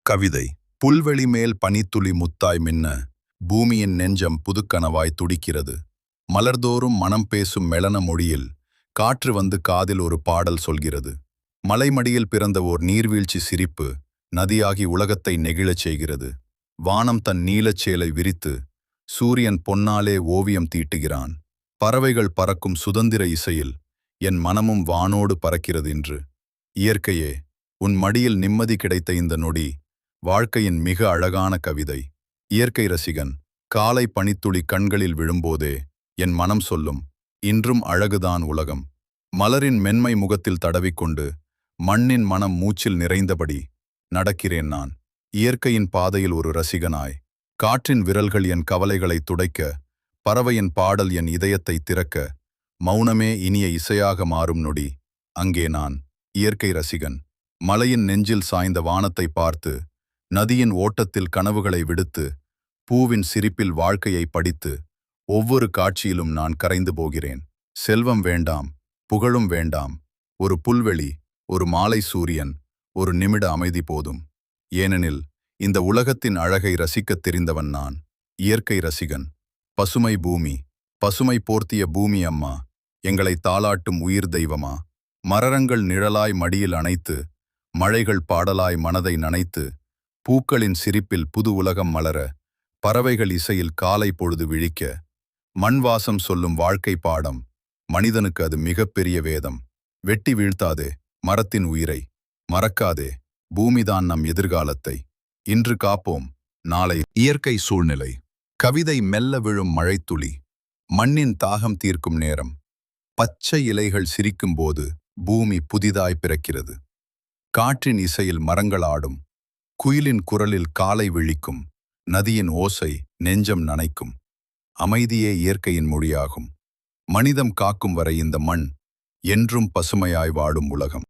கவிதை. புல்வெளி மேல் பனித்துளி முத்தாய் மின்ன, பூமியின் நெஞ்சம் புதுக்கனவாய் துடிக்கிறது. மலர்தோறும் மனம் பேசும் மெளன மொழியில் காற்று வந்து காதில் ஒரு பாடல் சொல்கிறது. மலைமடியில் பிறந்த ஓர் நீர்வீழ்ச்சி சிரிப்பு நதியாகி உலகத்தை நெகிழச் செய்கிறது. வானம் தன் நீலச் சேலை விரித்து சூரியன் பொன்னாலே ஓவியம் தீட்டுகிறான். பறவைகள் பறக்கும் சுதந்திர இசையில் என் மனமும் வானோடு பறக்கிறது இன்று. இயற்கையே, உன் மடியில் நிம்மதி கிடைத்த இந்த நொடி வாழ்க்கையின் மிக அழகான கவிதை. இயற்கை ரசிகன், காலை பனித்துளி கண்களில் விழும்போதே என் மனம் சொல்லும், இன்றும் அழகுதான் உலகம். மலரின் மென்மை முகத்தில் தடவிக்கொண்டு மண்ணின் மனம் மூச்சில் நிறைந்தபடி நடக்கிறேன் நான். இயற்கையின் பாதையில் ஒரு ரசிகனாய், காற்றின் விரல்கள் என் கவலைகளை துடைக்க, பறவையின் பாடல் என் இதயத்தை திறக்க, மௌனமே இனிய இசையாக மாறும் நொடி. அங்கே நான், இயற்கை ரசிகன், மலையின் நெஞ்சில் சாய்ந்த வானத்தை பார்த்து, நதியின் ஓட்டத்தில் கனவுகளை விடுத்து, பூவின் சிரிப்பில் வாழ்க்கையை படித்து, ஒவ்வொரு காட்சியிலும் நான் கரைந்து போகிறேன். செல்வம் வேண்டாம், புகழும் வேண்டாம், ஒரு புல்வெளி, ஒரு மாலை சூரியன், ஒரு நிமிட அமைதி போதும். ஏனெனில் இந்த உலகத்தின் அழகை ரசிக்கத் தெரிந்தவன் நான். இயற்கை ரசிகன். பசுமை பூமி, பசுமை போர்த்திய பூமி அம்மா, எங்களை தாளாட்டும் உயிர் தெய்வமா. மரங்கள் நிழலாய் மடியில் அணைத்து, மழைகள் பாடலாய் மனதை நனைத்து, பூக்களின் சிரிப்பில் புது உலகம் மலர, பறவைகள் இசையில் காலை பொழுது விழிக்க, மண் வாசம் சொல்லும் வாழ்க்கை பாடம், மனிதனுக்கு அது மிகப்பெரிய வேதம். வெட்டி வீழ்த்தாதே மரத்தின் உயிரை, மறக்காதே பூமிதான் நம் எதிர்காலத்தை. இன்று காப்போம், நாளை. இயற்கை சூழ்நிலை. கவிதை. மெல்ல விழும் மழைத்துளி, மண்ணின் தாகம் தீர்க்கும் நேரம். பச்சை இலைகள் சிரிக்கும்போது பூமி புதிதாய் பிறக்கிறது. காற்றின் இசையில் மரங்கள் ஆடும், குயிலின் குரலில் காலை விழிக்கும், நதியின் ஓசை நெஞ்சம் நனைக்கும். அமைதியே இயற்கையின் மொழியாகும். மனிதம் காக்கும் வரை இந்த மண் என்றும் பசுமையாய் வாழும் உலகம்.